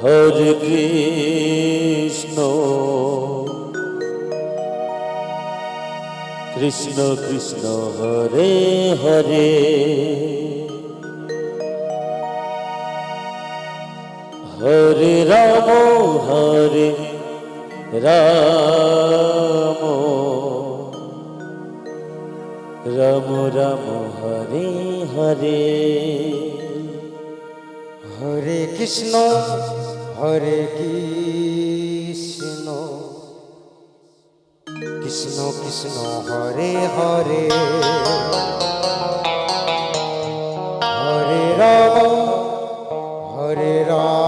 Hare Krishna Krishna Krishna Hare Hare Hare Ram Ram Ram Ram Hare Hare Hare Krishna Krishna Krishna Hare Hare Hare Ram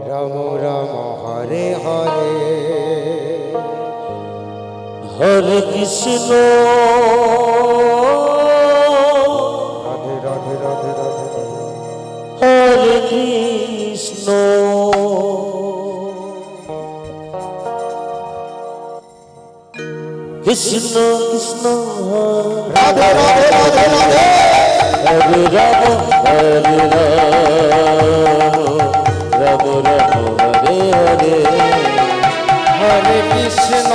Ram Ram Hare Hare Hare Krishna Radhe Radhe Radhe Radhe Hare Krishna Krishna Krishna Radhe Radhe Radhe Radhe Hare Ram Ram Ram Hare Hare Hare Krishna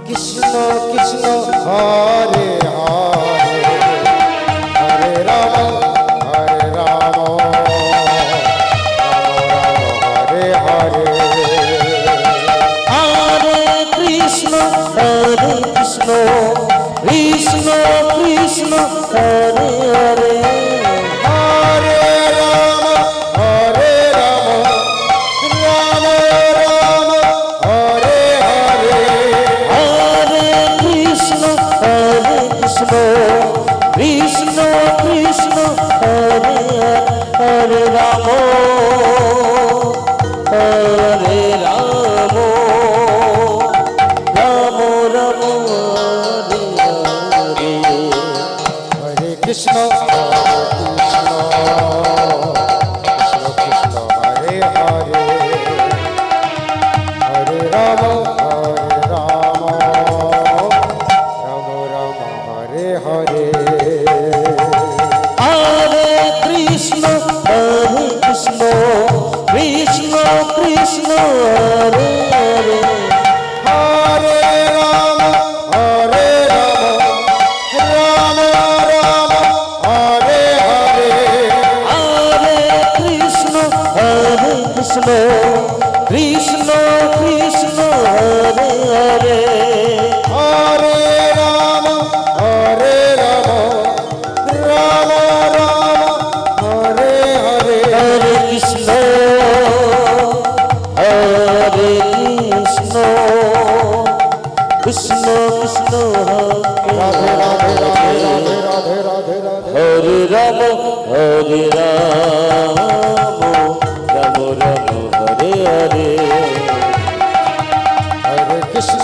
Krishna Krishna Hare Hare Hare Ram Ram Hare Hare Hare Krishna Krishna Krishna Hare Hare Hare Ram Ram Ram Hare Hare Hare Krishna Krishna Krishna Hare Hare Ram Hare Ram Ram Ram Hare Hare Hare Krishna Krishna Krishna Hare Hare Hare Ram Ram Ram Hare Hare Hare Krishna Krishna Krishna Hare Hare Hare Ram Ram Ram Hare Hare Hare Krishna Krishna Krishna Hare Hare Hare Ram Ram Ram Hare Hare Hare Krishna Krishna Krishna Radhe Radhe Radhe Radhe Radhe Radhe Hare Ram Ram Ram Hare Hare Hare Krishna